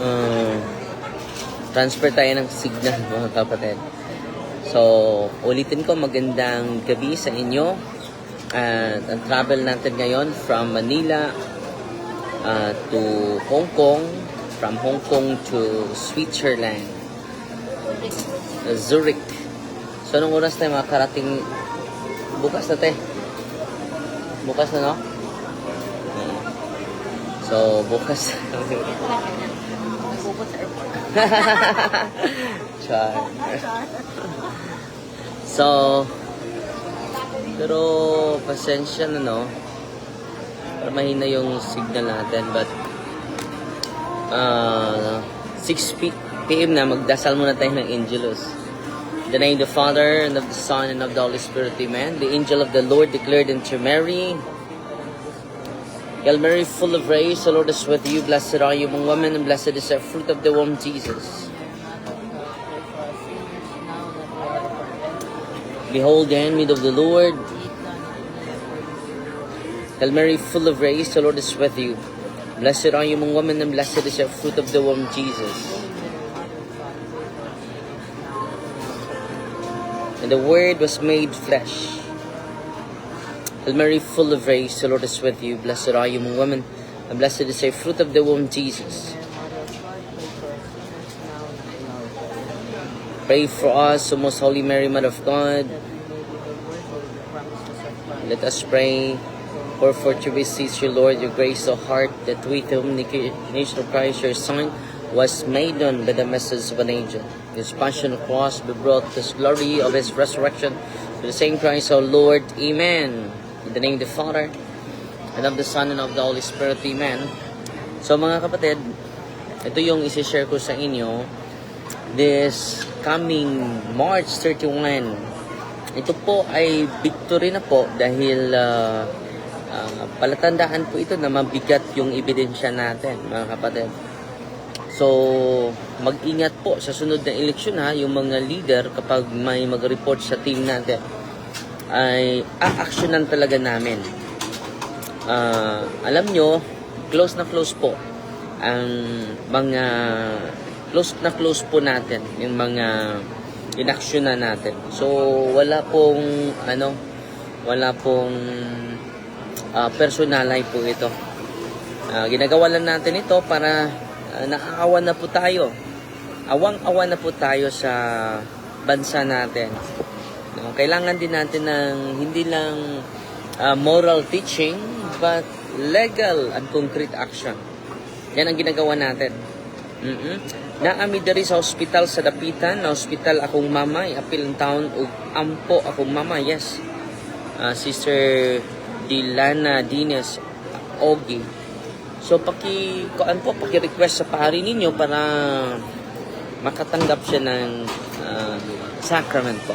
uh, transfer tayo ng signal, mga kapatid. So, ulitin ko, magandang gabi sa inyo. At ang travel natin ngayon from Manila to Hong Kong, from Hong Kong to Switzerland, Zurich. So, anong oras tayo makakarating? Bukas na tayo. Bukas na, no? So, bukas. Nagpupot sa airport. Char. So, pero pasensya na, no? Para mahina yung signal natin. But, 6 p.m. na, magdasal muna tayo ng Angelus. In the name of the Father, and of the Son, and of the Holy Spirit, Amen. The angel of the Lord declared unto Mary, Hail Mary, full of grace, the Lord is with you. Blessed are you among women, and blessed is the fruit of the womb, Jesus. Behold the handmaid of the Lord. Hail Mary, full of grace, the Lord is with you. Blessed are you among women, and blessed is the fruit of the womb, Jesus. And the Word was made flesh. Hail Mary, full of grace, the Lord is with you. Blessed are you among women, and blessed is the fruit of the womb, Jesus. Pray for us, O most Holy Mary, Mother of God. Let us pray. For to beseech you, Lord, your grace so heart, that we, to whom the incarnation of Christ, your Son, was made known by the message of an angel. His passion of cross be brought this glory of his resurrection to the same Christ our Lord. Amen. In the name of the Father, and of the Son, and of the Holy Spirit. Amen. So mga kapatid, ito yung isi-share ko sa inyo this coming March 31. Ito po ay victory na po dahil palatandaan po ito na mabigat yung ebidensya natin, mga kapatid. So, mag-ingat po sa sunod na eleksyon, ha, yung mga leader kapag may mag-report sa team natin ay a-actionan talaga namin. Alam nyo, close na close po ang mga close po natin yung mga inaksyonan natin. So wala pong personalay po ito. Ginagawa lang natin ito para nakakawa na po tayo. Awang-awa na po tayo sa bansa natin. Kailangan din natin ng hindi lang moral teaching, but legal and concrete action. Yan ang ginagawa natin. Naami diri sa hospital sa Dapitan, na hospital akong mama, apil ang taon ug ampo akong mama, yes. Sister Dilana Dines Ogi. So paki-request sa pari ninyo para makatanggap siya ng sacrament po.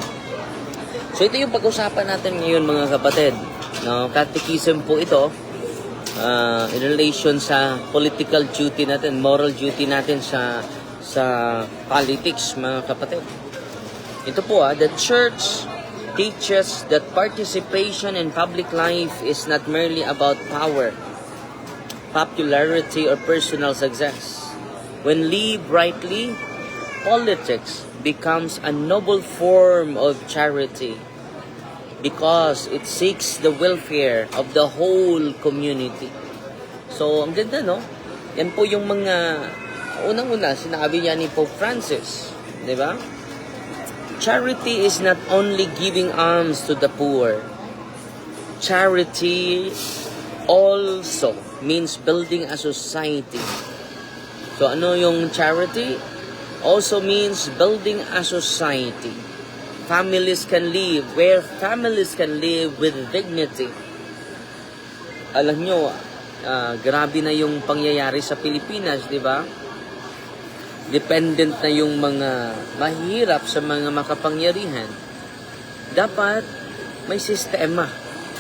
So ito yung pag-usapan natin ngayon, mga kapatid. No, catechism po ito in relation sa political duty natin, moral duty natin sa politics, mga kapatid. Ito po, the church teaches that participation in public life is not merely about power, popularity, or personal success. When lived rightly, politics becomes a noble form of charity because it seeks the welfare of the whole community. So, ang ganda, no? Yan po yung mga unang-una sinabi niya ni Pope Francis, di ba? Charity is not only giving alms to the poor. Charity also means building a society. So, ano yung charity? Also means building a society. Families can live where families can live with dignity. Alam nyo, grabe na yung pangyayari sa Pilipinas, di ba? Dependent na yung mga mahirap sa mga makapangyarihan. Dapat may sistema.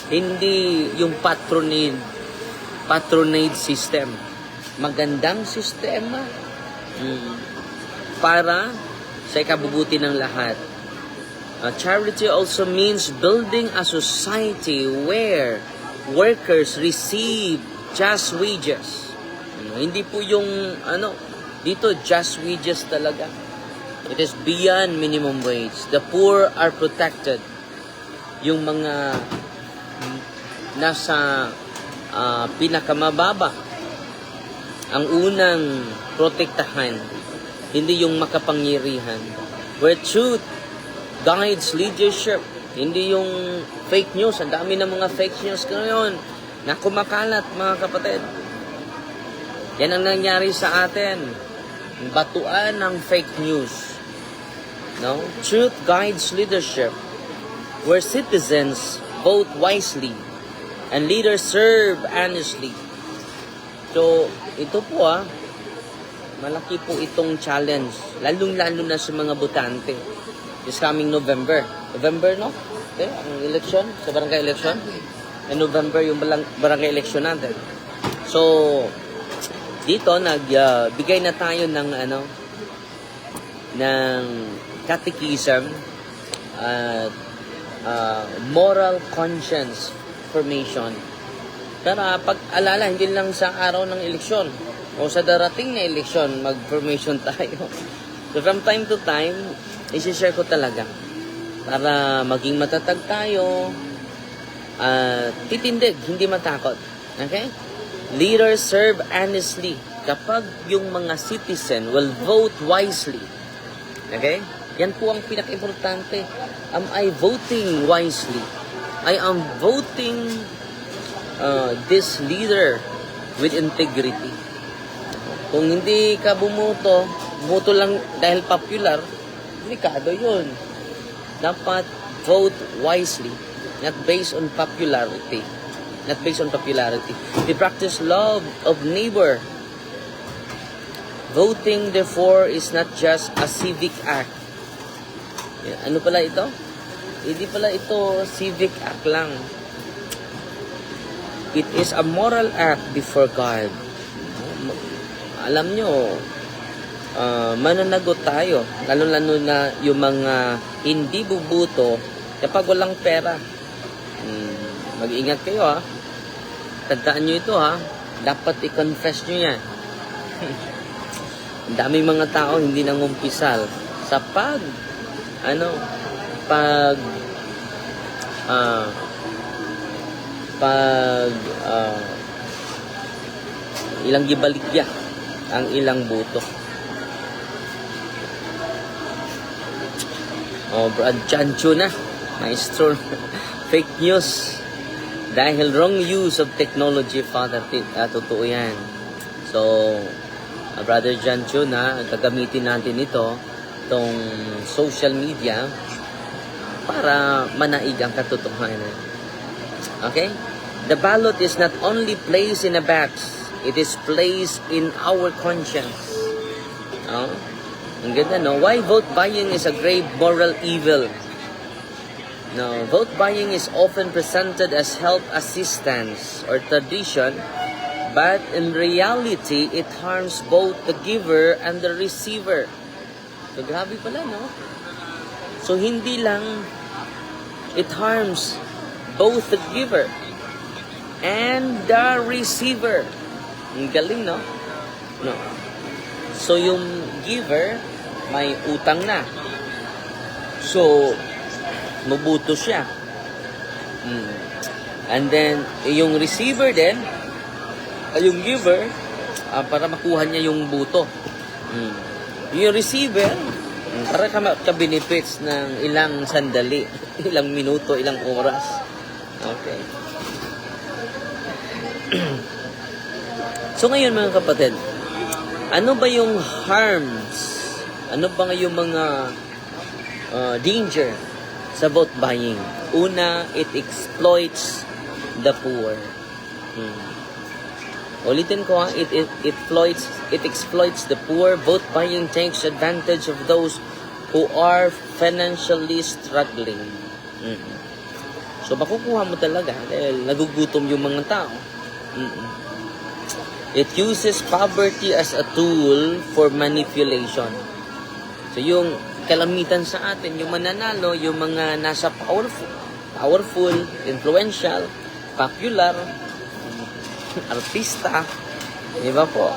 Hindi yung patronage system. Magandang sistema para sa ikabubuti ng lahat. Charity also means building a society where workers receive just wages. Hindi po yung Dito, just wages talaga. It is beyond minimum wage. The poor are protected. Yung mga nasa pinakamababa, ang unang protektahan, hindi yung makapangyarihan. Where truth guides leadership, hindi yung fake news. Ang dami ng mga fake news ngayon na kumakalat, mga kapatid. Yan ang nangyari sa atin. Batuan ng fake news. No? Truth guides leadership, where citizens vote wisely and leaders serve honestly. So, ito po malaki po itong challenge, lalong-lalo na sa mga botante. This coming November. November, no? Okay, ang election, sa barangay election. In November, yung barangay election natin. So, dito, nagbigay na tayo ng, ng catechism at moral conscience formation. Para pag-alala, hindi lang sa araw ng eleksyon o sa darating na eleksyon, mag-formation tayo. So from time to time, isi-share ko talaga para maging matatag tayo at titindig, hindi matakot. Okay? Leaders serve honestly kapag yung mga citizen will vote wisely. Okay? Yan po ang pinaka-importante. Am I voting wisely? I am voting this leader with integrity. Kung hindi ka bumoto lang dahil popular, delikado yun. Dapat vote wisely, not based on popularity. Not based on popularity. They practice love of neighbor. Voting, therefore, is not just a civic act. Ano pala ito? Hindi pala ito civic act lang. It is a moral act before God. Alam nyo, mananagot tayo. Lalo-lalo na yung mga hindi bubuto kapag walang pera. Mag-ingat kayo Tandaan nyo ito Dapat i-confess nyo yan. Ang daming mga tao hindi nangumpisal sa ilang gibaligya ang ilang buto. Brad Chancho na, maestro. Fake news. Dahil wrong use of technology, Father, totoo yan. So, Brother Chancho na, gagamitin natin itong social media para manaig ang katotohanan. Okay? The ballot is not only placed in a box, it is placed in our conscience. Ang ganda, no? Why vote buying is a grave moral evil? No, vote buying is often presented as help assistance or tradition, but in reality, it harms both the giver and the receiver. So, grabe pala, no? So, hindi lang it harms both the giver and the receiver. Ang galing, no? No. So, yung giver, may utang na. So, mabuto siya. And then, yung receiver din, yung giver, para makuha niya yung buto. Yung receiver, para ka-benefits ng ilang sandali, ilang minuto, ilang oras. Okay. So ngayon mga kapatid, ano ba yung harms? Ano ba yung mga danger sa vote buying? Una, it exploits the poor. Ulitin ko it exploits the poor. Vote buying takes advantage of those who are financially struggling. So makukuha mo talaga dahil nagugutom yung mga tao. It uses poverty as a tool for manipulation. So yung kalamitan sa atin, yung mananalo, yung mga nasa powerful, influential, popular, artista, di ba po?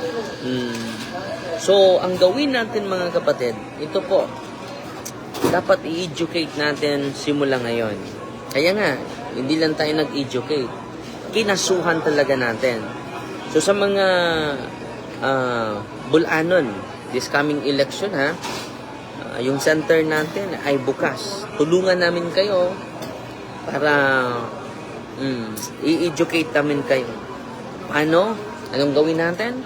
So, ang gawin natin mga kapatid, ito po, dapat i-educate natin simula ngayon. Kaya nga, hindi lang tayo nag-educate. Kinasuhan talaga natin. So, sa mga bulanon, this coming election yung center natin ay bukas. Tulungan namin kayo para i-educate namin kayo. Paano? Anong gawin natin?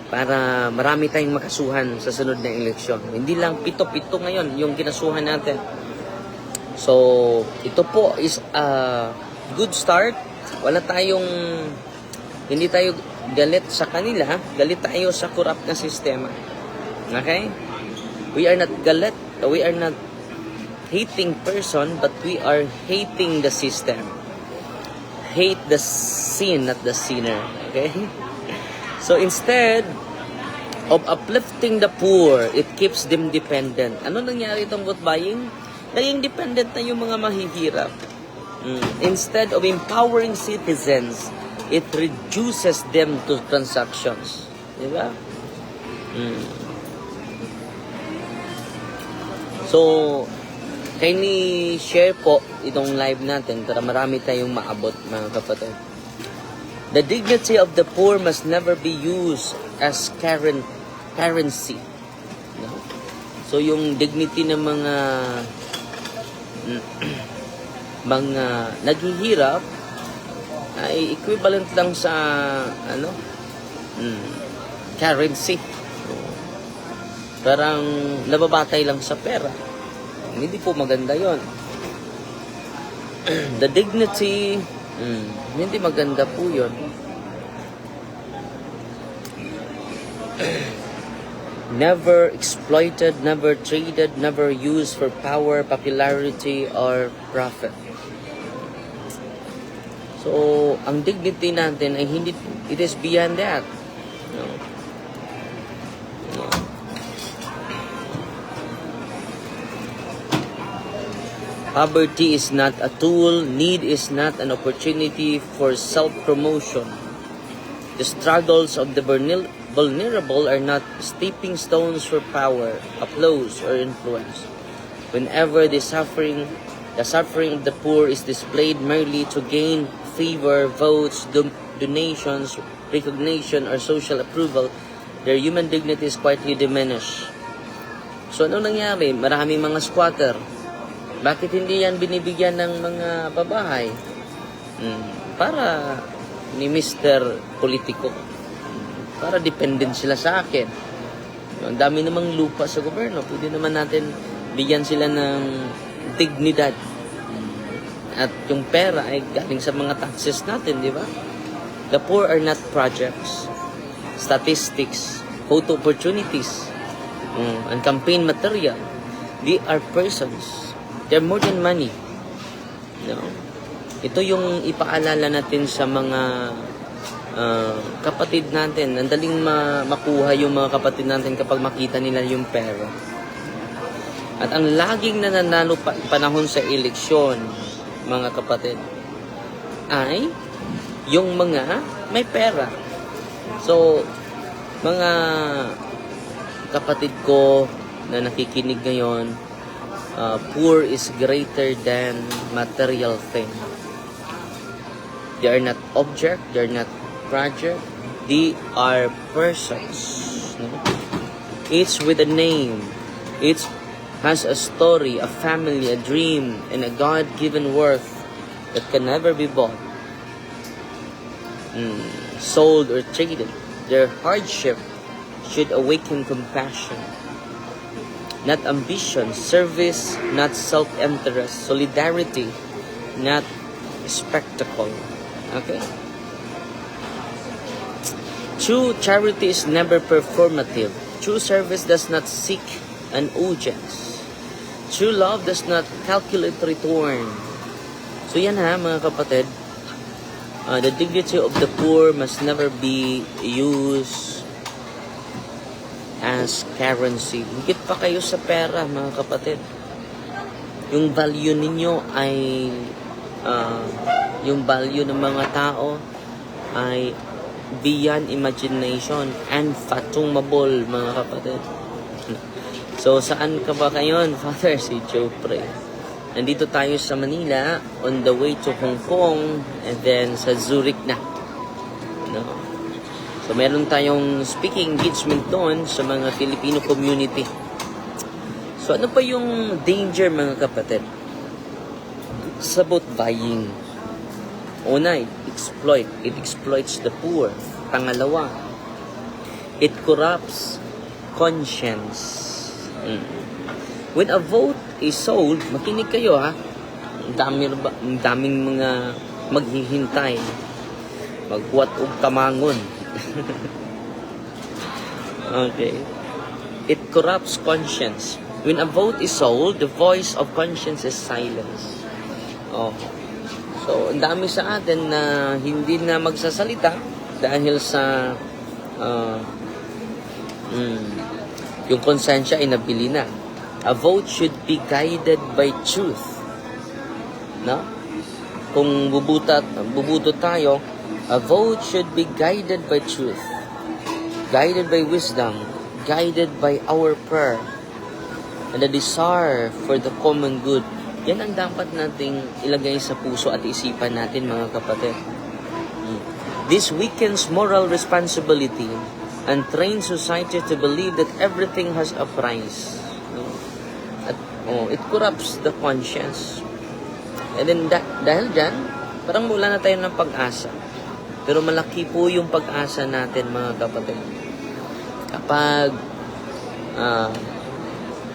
Para marami tayong makasuhan sa sunod na eleksyon. Hindi lang pito-pito ngayon yung kinasuhan natin. So, ito po is a good start. Hindi tayo galit sa kanila, galit tayo sa corrupt na sistema. Okay? We are not galit, we are not hating person, but we are hating the system. Hate the sin, not the sinner. Okay? So instead of uplifting the poor, it keeps them dependent. Ano nangyari itong vote buying? Naging dependent na yung mga mahihirap. Instead of empowering citizens, it reduces them to transactions. Diba? So, kindly share po itong live natin para marami tayong maabot, mga kapatid. The dignity of the poor must never be used as currency. No? So, yung dignity ng mga naghihirap ay equivalent lang sa currency. Parang nababatay lang sa pera. Hindi po maganda yon. The dignity, hindi maganda po yun. Never exploited, never traded, never used for power, popularity, or profit. So, ang dignity natin ay hindi, it is beyond that. No? No. Poverty is not a tool, need is not an opportunity for self-promotion. The struggles of the vulnerable are not stepping stones for power, applause, or influence. Whenever the suffering of the poor is displayed merely to gain favor, votes, donations, recognition, or social approval, their human dignity is quietly diminished. So, ano nangyari? Maraming mga squatter. Bakit hindi yan binibigyan ng mga babahay? Para ni Mr. Politiko. Para dependent sila sa akin. Ang dami namang lupa sa gobyerno. Pwede naman natin bigyan sila ng dignidad. At yung pera ay galing sa mga taxes natin, di ba? The poor are not projects, statistics, photo opportunities, and campaign material. They are persons. They're more than money. No? Ito yung ipaalala natin sa mga kapatid natin. Ang daling makuha yung mga kapatid natin kapag makita nila yung pera. At ang laging nananalo panahon sa eleksyon, mga kapatid, ay yung mga may pera. So, mga kapatid ko na nakikinig ngayon, poor is greater than material thing. They are not object, they are not project, they are persons. No? Each with a name, each has a story, a family, a dream, and a God-given worth that can never be bought, sold, or traded. Their hardship should awaken compassion, not ambition, service, not self-interest, solidarity, not spectacle. Okay? True charity is never performative. True service does not seek an audience. True love does not calculate return. So yan mga kapatid. The dignity of the poor must never be used as currency. Higit pa kayo sa pera, mga kapatid. Yung value ninyo ay yung value ng mga tao ay beyond imagination, unfathomable, mga kapatid. So, saan ka ba ngayon, Father? Si Jopre. Nandito tayo sa Manila, on the way to Hong Kong, and then sa Zurich na. No? So, meron tayong speaking engagement doon sa mga Filipino community. So, ano pa yung danger, mga kapatid? Sa boat buying. Una, it exploits the poor. Pangalawa, it corrupts conscience. When a vote is sold, makinig kayo ha, ang daming mga maghihintay, magkuwat og kamangon. Okay. It corrupts conscience. When a vote is sold, the voice of conscience is silenced. Oh. So, ang dami sa atin na hindi na magsasalita dahil sa yung konsensya ay nabili na. A vote should be guided by truth. No? Kung bubuto tayo, a vote should be guided by truth. Guided by wisdom. Guided by our prayer. And the desire for the common good. Yan ang dapat nating ilagay sa puso at isipan natin, mga kapatid. This weakens moral responsibility and trains society to believe that everything has a price. It corrupts the conscience. And then dahil dyan, parang wala na tayo ng pag-asa. Pero malaki po yung pag-asa natin, mga kapatid. Kapag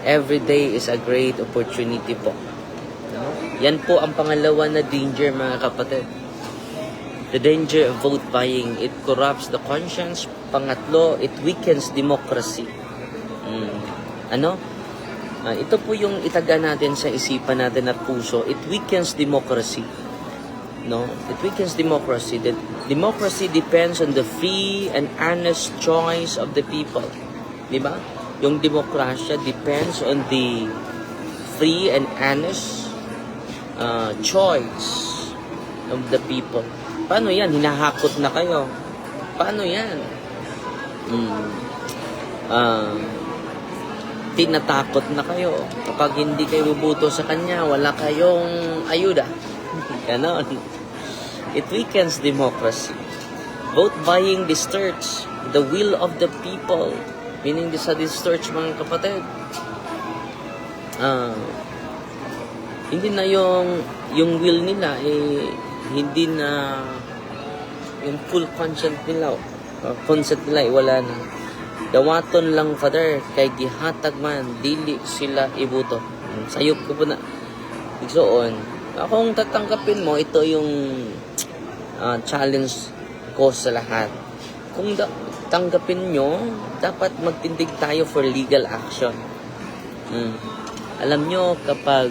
every day is a great opportunity po. Yan po ang pangalawa na danger, mga kapatid. The danger of vote buying, it corrupts the conscience. Pangatlo, it weakens democracy. Ito po yung itaga natin sa isipan natin at puso. It weakens democracy. No? It weakens democracy. That democracy depends on the free and honest choice of the people. Di ba? Yung demokrasya depends on the free and honest choice of the people. Paano yan? Hinahakot na kayo. Paano yan? Tinatakot na kayo. Kapag hindi kayo bubuto sa kanya, wala kayong ayuda. Ganon. It weakens democracy. Vote buying distorts the will of the people. Meaning sa distorts, mga kapatid. Hindi na yung will nila hindi na yung full consent nila wala na. Dawaton lang, Father, kay gihatag man dili sila ibuto. Sayop ko po na igsoon. Akong tatanggapin mo, ito yung challenge ko sa lahat. Kung tanggapin nyo, dapat magtindig tayo for legal action. Alam nyo, kapag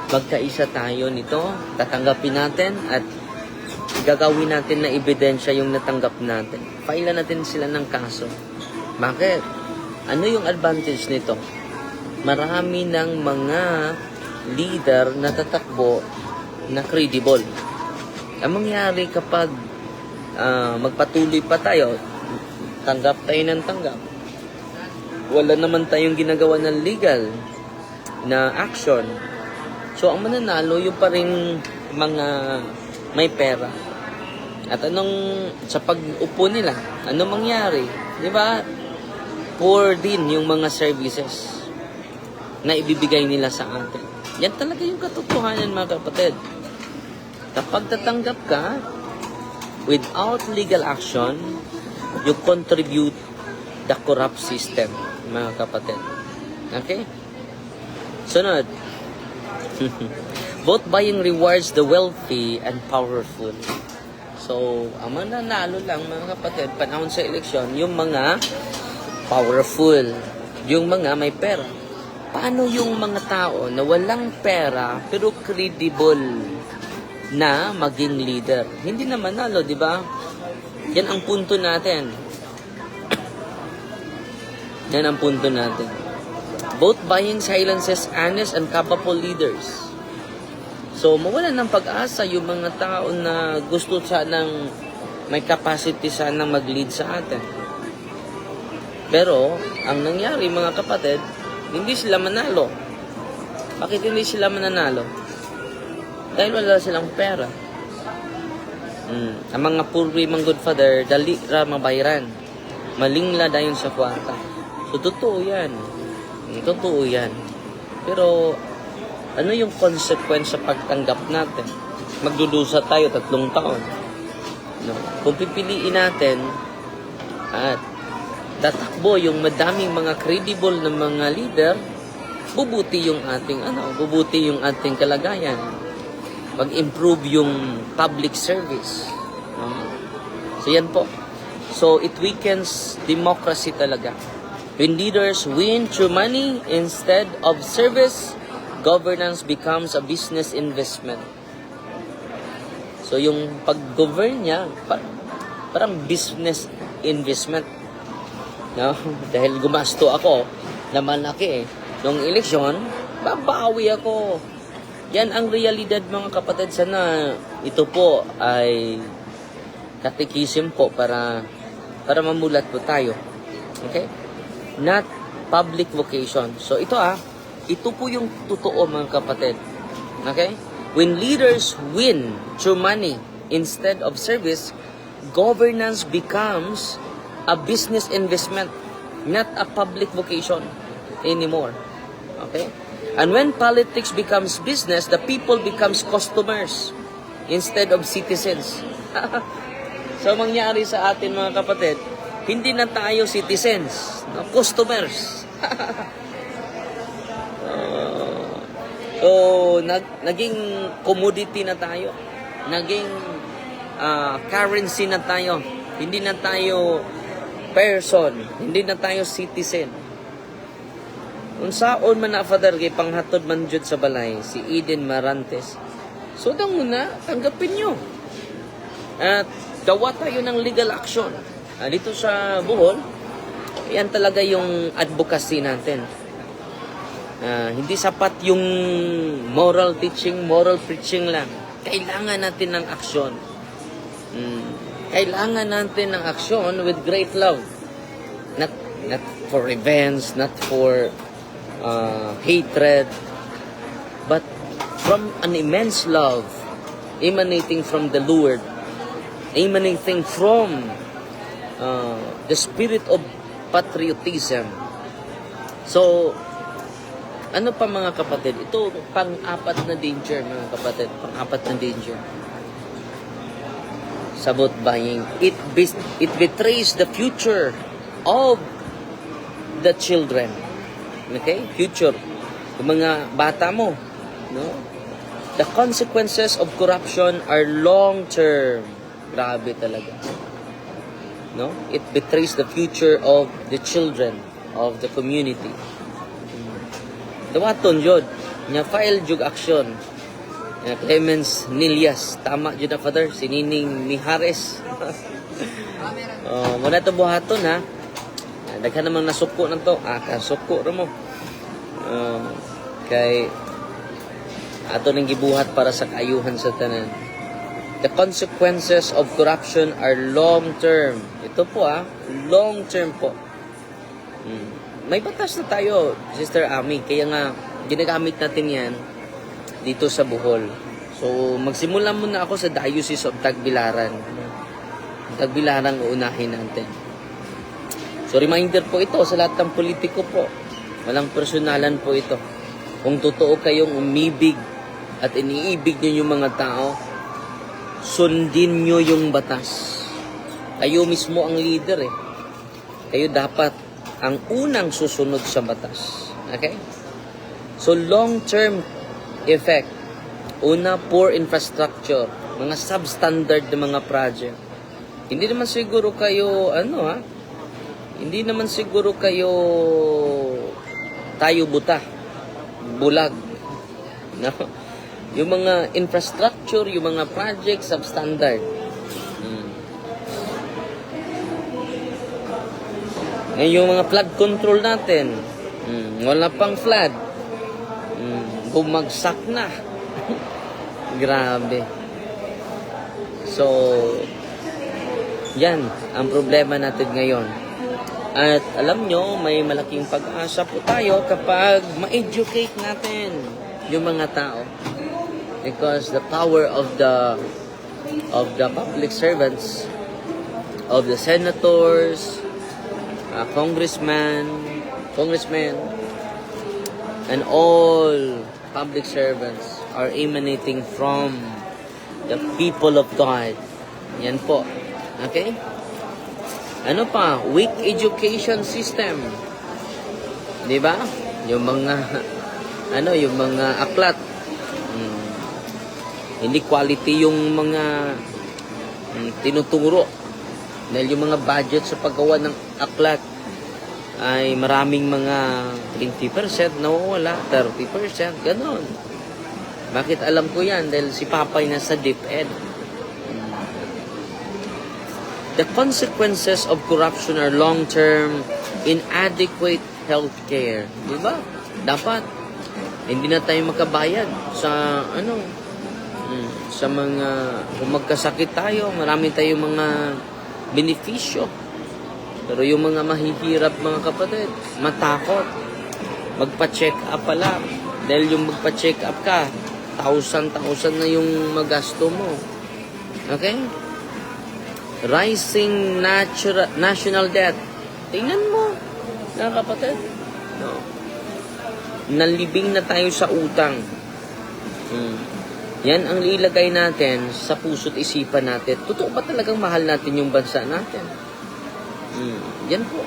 magkaisa tayo nito, tatanggapin natin at gagawin natin na ebidensya yung natanggap natin. Failan natin sila ng kaso. Bakit? Ano yung advantage nito? Marami ng mga leader na tatakbo na credible. Ang mangyari kapag magpatuloy pa tayo, tanggap tayo ng tanggap, wala naman tayong ginagawa ng legal na action. So, ang mananalo, yung pa rin mga may pera. At sa pag-upo nila, anong mangyari? Di ba? Poor din yung mga services na ibibigay nila sa atin. Yan talaga yung katotohanan, mga kapatid. Kapag tatanggap ka, without legal action, you contribute the corrupt system, mga kapatid. Okay? Sunod. Vote buying rewards the wealthy and powerful. So, ang mananalo lang, mga kapatid, panahon sa eleksyon, yung mga powerful, yung mga may pera. Paano yung mga tao na walang pera pero credible na maging leader? Hindi na manalo, di ba? Yan ang punto natin. Yan ang punto natin. Vote buying silences honest and capable leaders. So, mawalan ng pag-asa yung mga tao na gusto sanang may capacity sana mag-lead sa atin. Pero, ang nangyari mga kapatid, hindi sila manalo. Bakit hindi sila mananalo? Dahil wala silang pera. Ang mga puri mga good father, dali ra mabayaran. Malingla dayon sa kwarta. So, totoo yan. Totoo yan. Pero, ano yung consequence sa pagtanggap natin? Magdudusa tayo 3 taon. No? Kung pipiliin natin at tatakbo yung madaming mga credible na mga leader, bubuti yung ating kalagayan. Mag-improve yung public service. So yan po. So it weakens democracy talaga. When leaders win through money instead of service, governance becomes a business investment. So yung pag-govern niya, parang business investment. No? Dahil gumasto ako na malaki nung eleksyon, babawi ako. Yan ang realidad mga kapatid. Sana ito po ay katekism po para mamulat po tayo. Okay? Not public vocation. So ito po yung totoo mga kapatid. Okay? When leaders win through money instead of service, governance becomes a business investment, not a public vocation anymore. Okay? And when politics becomes business, the people becomes customers instead of citizens. So, mangyari sa atin mga kapatid, hindi na tayo citizens, no? Customers. So, naging commodity na tayo. Naging currency na tayo. Hindi na tayo person. Hindi na tayo citizen. Unsaon man na father kay panghatod man jud sa balay si Eden Marantes. So dang muna tanggapin nyo. At gawa tayo ng legal action. Dito sa Bohol, yan talaga yung advocacy natin. Hindi sapat yung moral teaching, moral preaching lang. Kailangan natin ng aksyon. Kailangan natin ng aksyon with great love. Not for revenge, not for hatred, but from an immense love emanating from the Lord, emanating from the spirit of patriotism. So, ano pa mga kapatid? Ito pang-apat na danger mga kapatid. Pang-apat na danger. Sabot buying. It betrays the future of the children. Okay? Future. Yung mga bata mo. No? The consequences of corruption are long-term. Grabe talaga. No? It betrays the future of the children, of the community. Dawaton yun. Nya file jug action. Clemens Nilias. Tama yun na father. Si Nining Mijares. Muna ito buhaton ha. Daghan namang nasuko na to. Kasuko mo. Kay ato nang gibuhat para sa kaayuhan sa tanan. The consequences of corruption are long-term. Ito po long-term po. May batas na tayo, Sister Ami. Kaya nga, ginagamit natin yan dito sa Bohol. So, magsimula muna ako sa Diocese of Tagbilaran. Tagbilaran uunahin natin. So, reminder po ito sa lahat ng politiko po. Walang personalan po ito. Kung totoo kayong umibig at iniibig nyo yung mga tao, sundin nyo yung batas. Kayo mismo ang leader Kayo dapat ang unang susunod sa batas. Okay? So, long-term effect. Una, poor infrastructure. Mga substandard na mga project. Hindi naman siguro kayo, hindi naman siguro kayo tayo buta. Bulag. No? Yung mga infrastructure, yung mga project, substandard. Yung mga flood control natin, wala pang flood. Bumagsak na. Grabe. So, Yan ang problema natin ngayon. At alam nyo, may malaking pag-asa po tayo kapag ma-educate natin yung mga tao. Because the power of the public servants, of the senators, congressmen, and all public servants are emanating from the people of God. Yan po. Okay? Ano pa? Weak education system. 'Di ba? Yung mga yung mga aklat. Hindi quality yung mga tinuturo. Dahil yung mga budget sa paggawa ng aklat ay maraming mga 20% nawawala, 30%, ganon. Bakit alam ko yan? Dahil si Papay nasa DepEd. The consequences of corruption are long-term, inadequate healthcare. Di ba? Dapat, hindi na tayo makabayad sa, sa mga, kung magkasakit tayo, marami tayong mga benepisyo. Pero yung mga mahihirap, mga kapatid, matakot. Magpa-check up pala. Dahil yung magpa-check up ka, 1,000 na yung magasto mo. Okay? Rising national debt. Tingnan mo, mga kapatid. No. Nalibing na tayo sa utang. Yan ang ilagay natin sa puso't isipan natin. Totoo ba talagang mahal natin yung bansa natin? Yan po.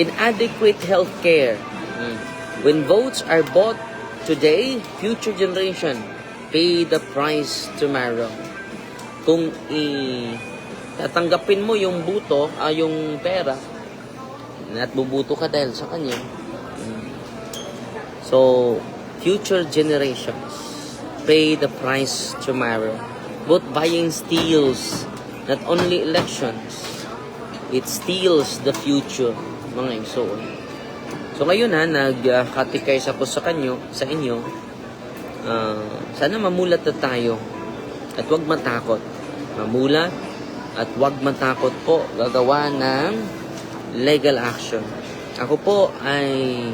Inadequate healthcare. When votes are bought today, future generation pay the price tomorrow. Kung tatanggapin mo yung buto, yung pera, at bubuto ka dahil sa kanya. So, future generations pay the price tomorrow. Both buying steals not only elections, it steals the future, mga igsoon. So ngayon nagkatikais ako sa inyo, sana mamulat na tayo at huwag matakot. Mamulat at huwag matakot po gagawa ng legal action. Ako po ay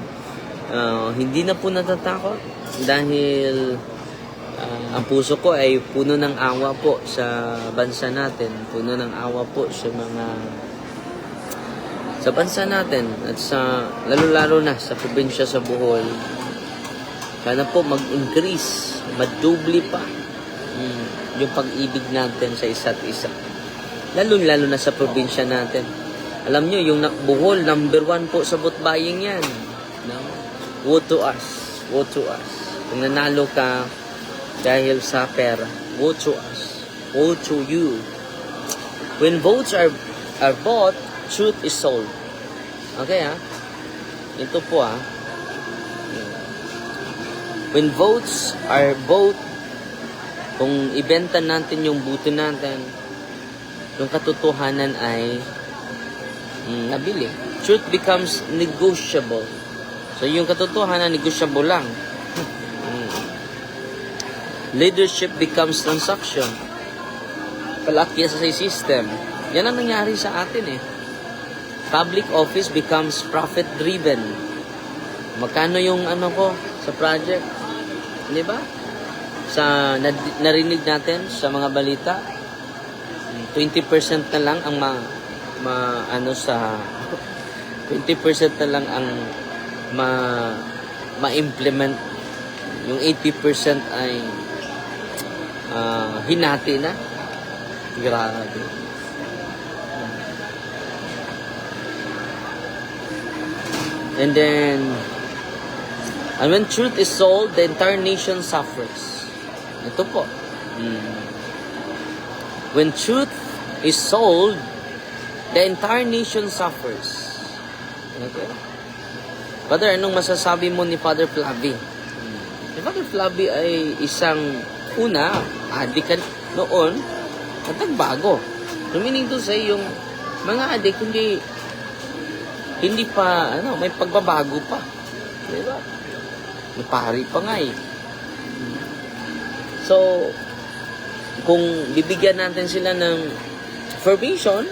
hindi na po natatakot dahil ang puso ko ay puno ng awa po sa bansa natin, puno ng awa po sa bansa natin at sa lalo-lalo na sa probinsya sa Bohol. Sana po mag-increase, madubli pa yung pag-ibig natin sa isa't isa. Lalo na sa probinsya natin. Alam nyo, yung Bohol, number 1 po sa botbaying yan. No? Woe to us. Woe to us. Kung nanalo ka dahil sa pera, woe to us. Woe to you. When votes are bought, truth is sold. Okay, Ito po, When votes are bought, kung ibenta natin yung buto natin, yung katotohanan ay nabili. Truth becomes negotiable. So, yung katotohanan, negotiable lang. Leadership becomes transaction. Palaki sa system. Yan ang nangyari sa atin Public office becomes profit-driven. Magkano yung ko sa project? Di ba? Narinig natin sa mga balita, 20% na lang ang 20% na lang ang ma-implement. Yung 80% ay hinati na. Grabe. And when truth is sold, the entire nation suffers. Ito po. When truth is sold, the entire nation suffers. Okay? Father, anong masasabi mo ni Father Flavie? Si Father Flavie ay isang adik noon, at nagbago. Meaning to say, yung mga adik, hindi pa, may pagbabago pa. Diba? May pari pa nga So, kung bibigyan natin sila ng formation,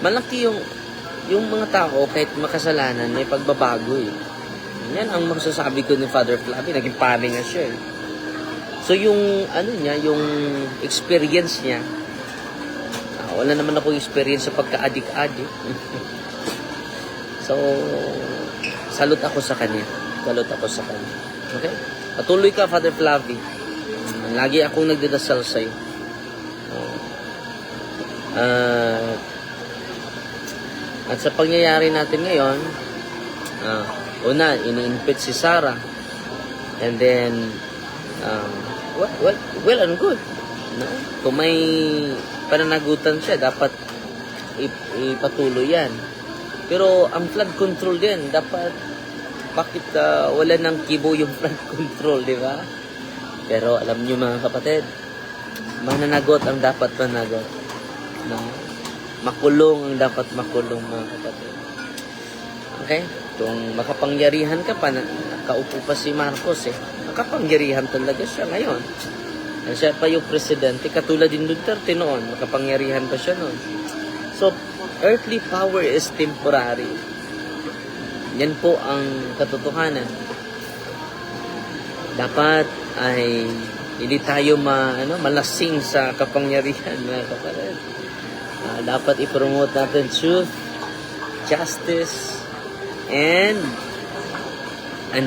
malaki yung mga tao kahit makasalanan may pagbabago eh. Yan ang masasabi ko ni Father Flavi, naging pare nga siya eh. So yung ano niya, yung experience niya, wala naman ako experience sa pagka-adik-adik. So salute ako sa kanya. Okay? Patuloy ka, Father Flavi. Lagi akong nagdadasal sa'yo. At sa pangyayari natin ngayon, una, ini-infect si Sarah. And then, well and good. No? Kung may pananagutan siya, dapat ipatuloy yan. Pero ang flood control din, dapat, bakit wala nang kibo yung flood control, di ba? Pero alam niyo mga kapatid, mananagot ang dapat managot. No? Makulong ang dapat makulong mga kapatid. Okay? Kung makapangyarihan ka pa, nakaupo pa si Marcos eh. Makapangyarihan talaga siya ngayon. And siya pa yung presidente, katulad din Duterte noon. Makapangyarihan pa siya noon. So, earthly power is temporary. Yan po ang katotohanan. Dapat ay hindi tayo malasing sa kapangyarihan mga kapatid. Dapat i-promote natin truth, justice, and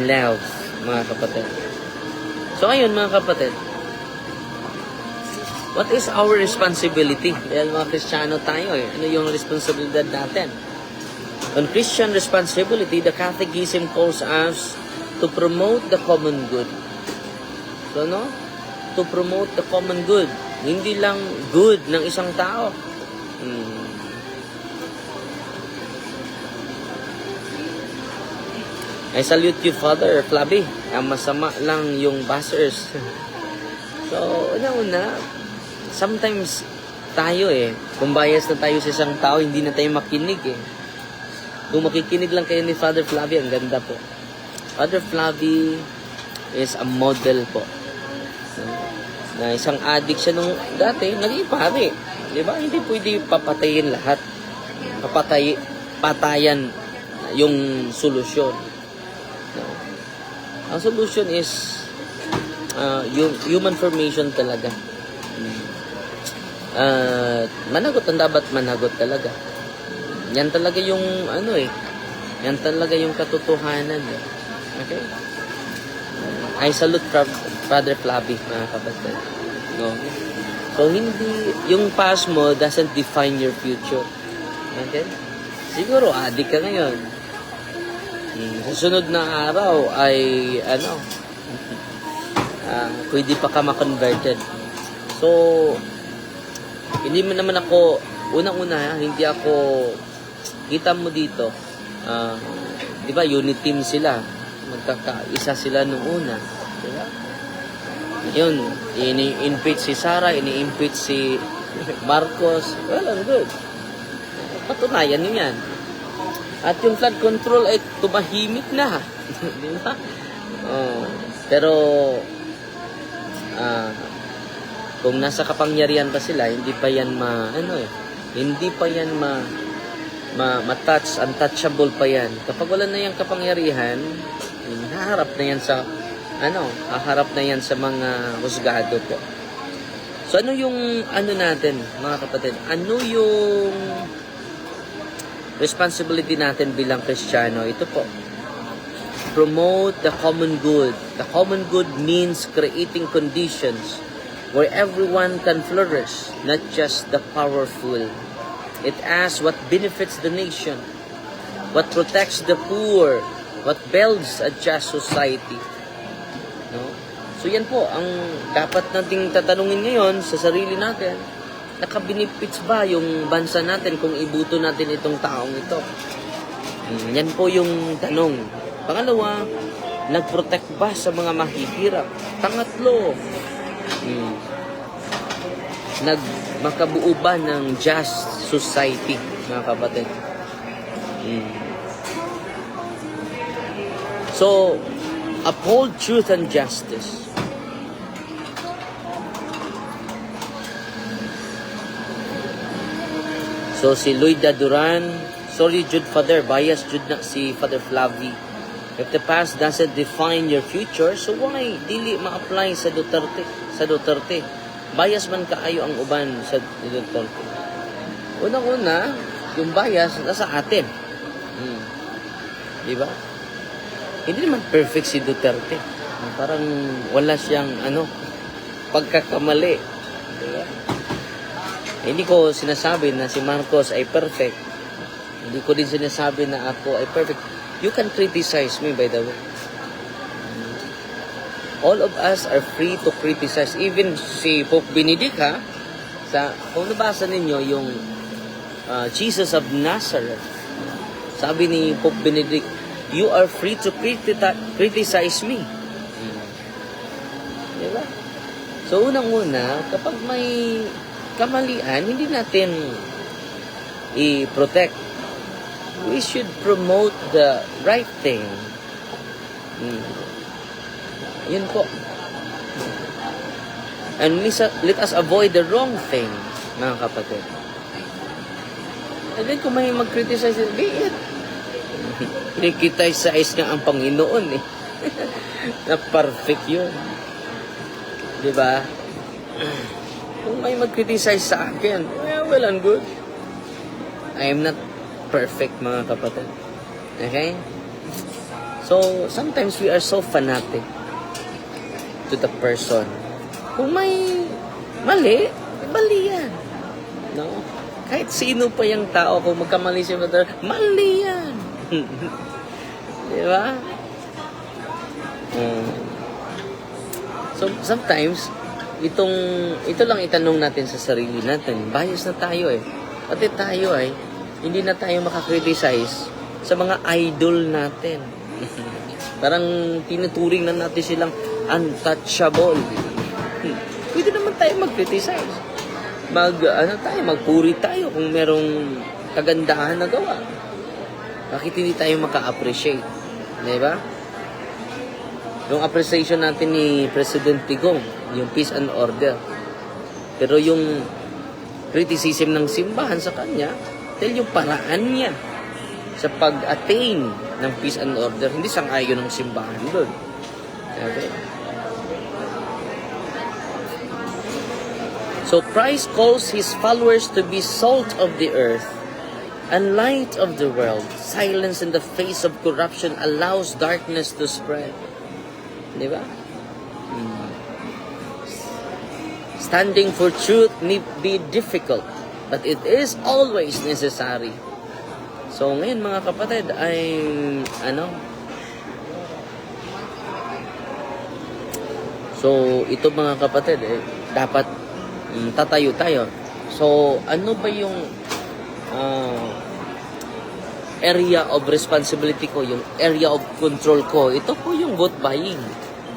love, mga kapatid. So, ayun, mga kapatid. What is our responsibility? Dahil mga Kristiyano tayo eh. Ano yung responsibilidad natin? On Christian responsibility, the Catechism calls us to promote the common good. So, no? To promote the common good. Hindi lang good ng isang tao. I salute you, Father Flavi. Ang masama lang yung buzzers. So, una-una, sometimes tayo kung bias na tayo sa isang tao, hindi na tayo makinig Kung makikinig lang kayo ni Father Flavi, ang ganda po. Father Flavi is a model po. Na isang addict siya nung dati, naging pare. Diba? Hindi pwede papatayin lahat. Patayan yung solusyon. No? Ang solution is yung human formation talaga. Managot ang dapat managot talaga. Yan talaga yung yan talaga yung katotohanan. Okay? I salute Father Flavi, mga kapatid. No? So, hindi, yung past mo doesn't define your future. Okay? Siguro, adik ka ngayon. Susunod na araw ay, pwede pa ka ma-converted. So, hindi mo naman ako, unang-una, hindi ako, kita mo dito, di ba, unit team sila. Magkakaisa sila nung una. Diba? Yun, ini-impeach si Sarah, ini-impeach si Marcos. Well and good. Patunayan nyo yan. At yung flood control ay tumahimik na. Diba? Pero, kung nasa kapangyarihan pa sila, hindi pa yan hindi pa yan ma-touch, untouchable pa yan. Kapag wala na yung kapangyarihan, haharap na yan sa haharap na yan sa mga husgado po. So ano yung natin, mga kapatid? Ano yung responsibility natin bilang Kristiyano? Ito po. Promote the common good. The common good means creating conditions where everyone can flourish, not just the powerful. It asks what benefits the nation, what protects the poor, what builds a just society. No? So yan po ang dapat nating tatanungin ngayon sa sarili natin. Naka-benefits ba yung bansa natin kung ibuto natin itong taong ito? Yan po yung tanong. Pangalawa, nag-protect ba sa mga mahihirap? Pangatlo, makabuo ba ng just society, mga kapatid? So, uphold truth and justice. So, si Lloyd Duran, sorry, Jude Father, bias Jude na si Father Flavi. If the past doesn't define your future, so why dili ma-apply sa Duterte? Sa Duterte. Bias man kaayo ang uban sa Duterte. Unang-una, yung bias nasa atin. Di ba? Hindi naman perfect si Duterte. Parang wala siyang pagkakamali. Di ba? Hindi ko sinasabi na si Marcos ay perfect. Hindi ko din sinasabi na ako ay perfect. You can criticize me, by the way. All of us are free to criticize. Even si Pope Benedict, kung nabasa ninyo yung Jesus of Nazareth, sabi ni Pope Benedict, you are free to criticize me. Diba? So, unang-una, kapag may kamalian, hindi natin i-protect. We should promote the right thing. Yun po. And let us avoid the wrong thing, mga kapatid. And then kung may mag-criticize, be it. Criticize nga ang Panginoon na perfect yun. Diba? Kung may mag-criticize sa akin, well and good. I am not perfect, mga kapatid. Okay? So, sometimes we are so fanatic to the person. Kung may mali, mali yan. No? Kahit sino pa yung tao, kung magkamali siya, mali yan. Diba? So, sometimes, ito lang itanong natin sa sarili natin. Bias na tayo Pati tayo hindi na tayo makakriticize sa mga idol natin. Parang tinuturing na natin silang untouchable. Pwede naman tayo mag-criticize. Magpuri tayo kung merong kagandahan na gawa. Bakit hindi tayo maka-appreciate? Diba? Yung appreciation natin ni President Tigong, yung peace and order. Pero yung criticism ng simbahan sa kanya, dahil yung paraan niya sa pag-attain ng peace and order, hindi sang-ayon ng simbahan doon. Okay? So Christ calls His followers to be salt of the earth and light of the world. Silence in the face of corruption allows darkness to spread. Di ba? Standing for truth may be difficult, but it is always necessary. So ngayon mga kapatid ay So ito mga kapatid dapat tatayo tayo. So ano ba yung area of responsibility ko, yung area of control ko? Ito po yung vote buying.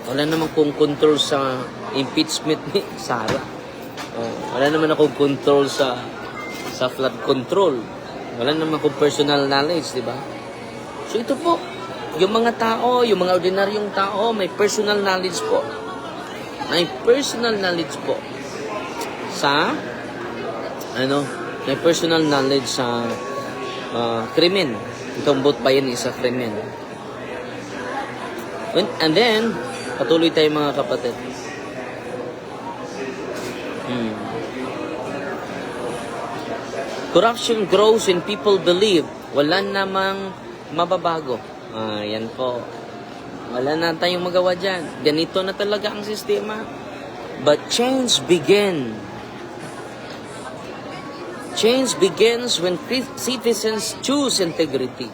Wala naman kong control sa impeachment ni Sara. Wala naman akong control sa flood control. Wala naman akong personal knowledge, di ba? So ito po, yung mga tao, yung mga ordinaryong tao, may personal knowledge po. May personal knowledge po sa may personal knowledge sa krimen. Itong vote buying is a krimen. And then, patuloy tayo mga kapatid. Corruption grows when people believe. Wala namang mababago. Yan po. Wala na tayong magawa dyan. Ganito na talaga ang sistema. But change begins. Change begins when citizens choose integrity,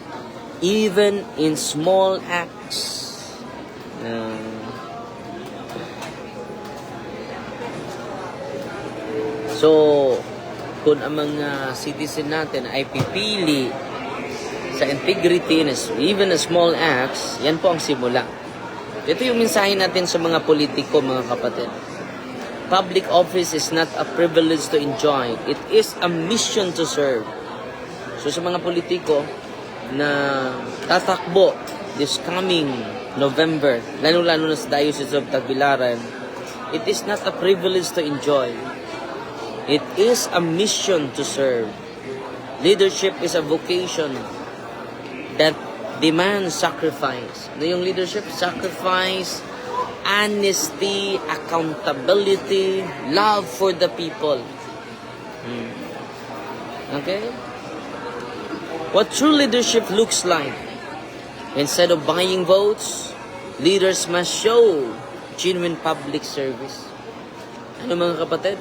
even in small acts. So, kung ang mga citizen natin ay pipili sa integrity, even a small acts, yan po ang simula. Ito yung mensahe natin sa mga politiko, mga kapatid. Public office is not a privilege to enjoy. It is a mission to serve. So sa mga politiko na tatakbo this coming November, lalo-lalo na sa Diocese of Tagbilaran, it is not a privilege to enjoy. It is a mission to serve. Leadership is a vocation that demands sacrifice. Ano yung leadership? Sacrifice, honesty, accountability, love for the people. Okay? What true leadership looks like. Instead of buying votes, leaders must show genuine public service. Ano mga kapatid?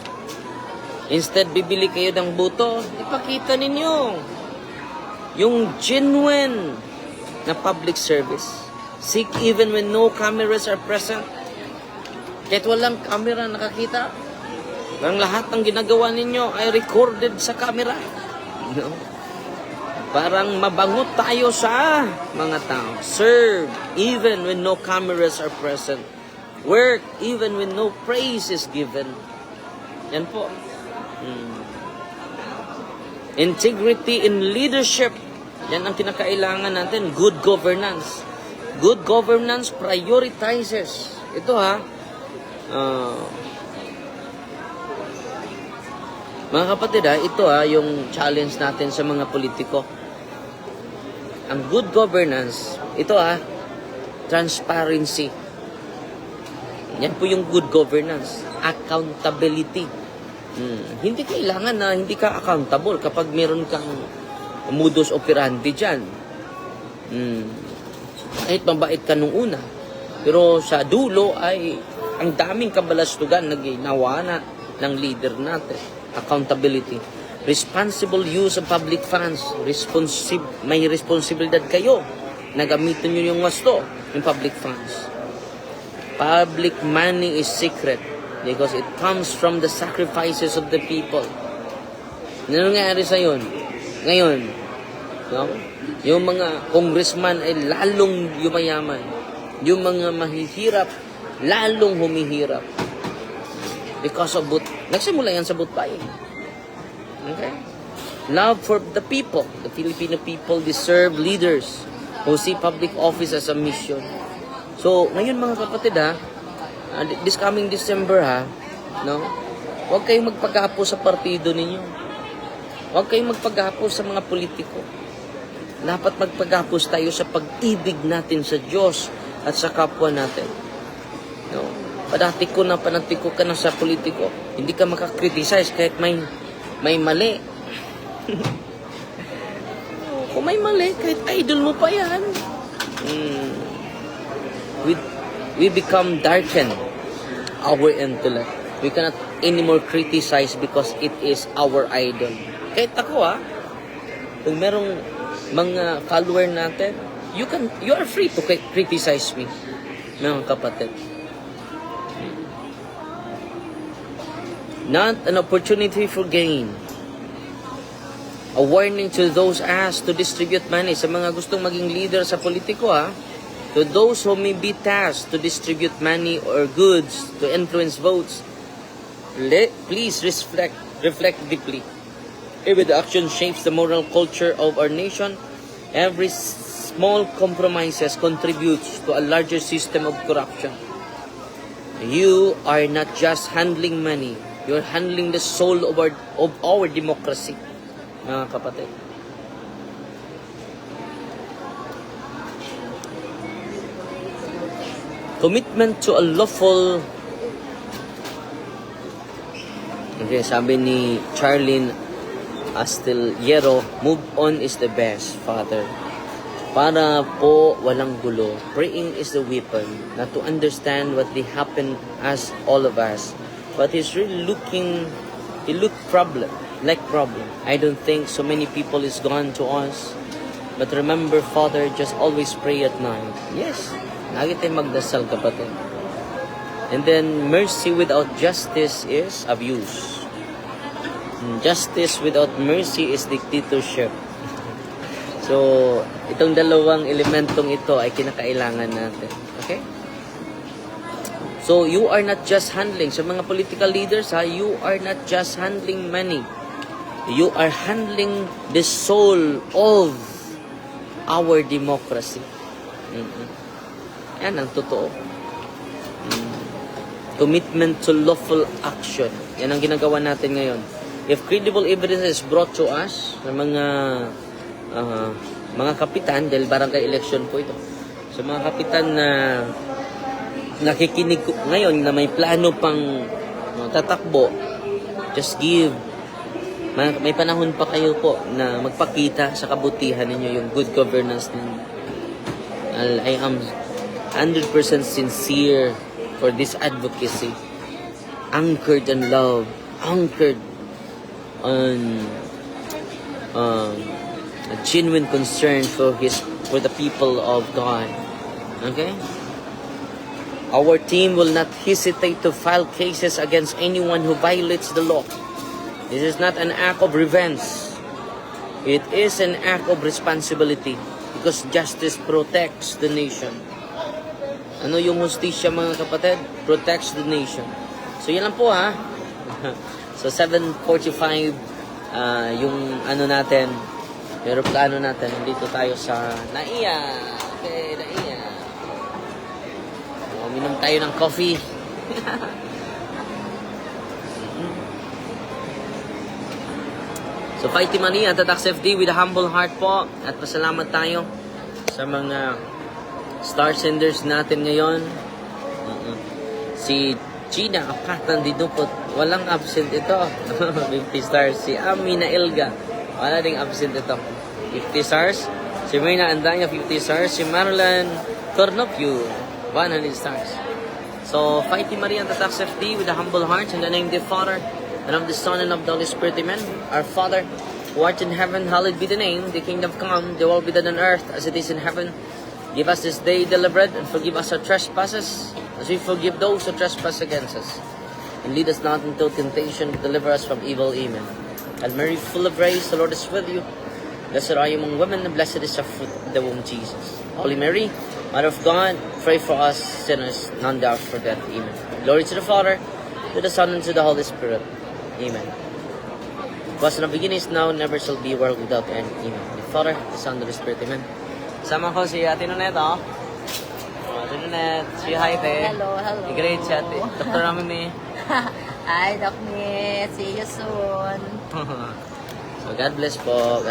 Instead, bibili kayo ng boto, ipakita ninyo yung genuine na public service. Seek even when no cameras are present. Kahit walang camera nakakita, ang lahat ng ginagawa ninyo ay recorded sa camera. No? Parang mabangot tayo sa mga tao. Serve even when no cameras are present. Work even when no praise is given. Yan po. Integrity in leadership. Yan ang kinakailangan natin. Good governance. Good governance prioritizes. Ito mga kapatid ito yung challenge natin sa mga politiko. Ang good governance, ito transparency. Yan po yung good governance. Accountability. Hindi kailangan na hindi ka accountable kapag meron kang modus operandi dyan. Kahit mabait ka nung una. Pero sa dulo ay ang daming kabalastugan na ginawa ng leader natin. Accountability. Responsible use of public funds. May responsibilidad kayo na gamitin nyo yung wasto, yung public funds. Public money is secret because it comes from the sacrifices of the people. Ano nangyayari sa yun? Ngayon, no? Yung mga congressman ay lalong yumayaman. Yung mga mahihirap, lalong humihirap. Because of nagsimula yan sa vote buying. Okay? Love for the people. The Filipino people deserve leaders who see public office as a mission. So, ngayon mga kapatid this coming December no? Huwag kayong magpaghapo sa partido ninyo. Huwag kayong magpaghapo sa mga politiko. Dapat magpaghapos tayo sa pag-ibig natin sa Diyos at sa kapwa natin. No? Panatiko ka na sa politiko. Hindi ka makakriticize kahit may mali. Kung may mali, kahit idol mo pa yan. We become darkened our intellect. We cannot anymore criticize because it is our idol. Kahit ako kung merong mga follower natin, you are free to criticize me, mga kapatid. Not an opportunity for gain. A warning to those asked to distribute money. Sa mga gustong maging leader sa politiko to those who may be tasked to distribute money or goods to influence votes, please reflect deeply. If the action shapes the moral culture of our nation, every small compromises contributes to a larger system of corruption. You are not just handling money, you are handling the soul of our democracy, mga kapatid. Commitment to a lawful. Okay, sabi ni Charlene Astillero, move on is the best, Father. Para po walang gulo, praying is the weapon, not to understand what they happen as all of us. But he's really he looked problem. I don't think so many people is gone to us. But remember, Father, just always pray at night. Yes. Lagi tayong magdasal, kapatid. And then, mercy without justice is abuse. Justice without mercy is dictatorship. So, itong dalawang elementong ito ay kinakailangan natin. Okay? So, you are not just handling, sa mga political leaders, you are not just handling money. You are handling the soul of our democracy. Yan ang totoo. Commitment to lawful action. Yan ang ginagawa natin ngayon. if credible evidence is brought to us ng mga kapitan, dahil barangay election po ito, so mga kapitan na nakikinig ngayon na may plano pang tatakbo, just give. May panahon pa kayo po na magpakita sa kabutihan ninyo, yung good governance ninyo. I am 100% sincere for this advocacy, anchored in love, anchored on a genuine concern for the people of God. Okay? Our team will not hesitate to file cases against anyone who violates the law. This is not an act of revenge. It is an act of responsibility because justice protects the nation. Ano yung hustisya, mga kapatid? Protects the nation. So yan lang po, ha. So 7:45 yung ano natin, pero plano natin, nandito tayo sa Naiya. Okay, Naiya. Uminom tayo ng coffee. So, Fighting Mania at Tax FD with a humble heart po. At pasalamat tayo sa mga star senders natin ngayon. Si Gina Apatan Didupot, walang absent ito. 50 stars. Si Amina Elga, wala ding absent ito. 50 stars. Si Mayna Andanya, 50 stars. Si Marlon Cornopio, 100 stars. So, Fighting Maria and the Tax FD with a humble heart in the name of the Father, and of the Son, and of the Holy Spirit, amen. Our Father, who art in heaven, hallowed be the name. The kingdom come, the will be done on earth as it is in heaven. Give us this day daily bread, and forgive us our trespasses, as we forgive those who trespass against us. And lead us not into temptation, but deliver us from evil, amen. And Mary, full of grace, the Lord is with you. Blessed are you among women, and blessed is the fruit of the womb, Jesus. Holy Mary, Mother of God, pray for us sinners, none doubt for death, amen. Glory to the Father, to the Son, and to the Holy Spirit, amen. Was in the beginning, is now, never shall be, world without end, amen. The Father, the Son, and the Spirit, amen. Sama ko si Ate Nonet, oh. Ate Nonet, si hi, te. Hello, hello. Great si Ate. Dr. Amime. Hi, Doc Nick. See you soon. So, God bless po. God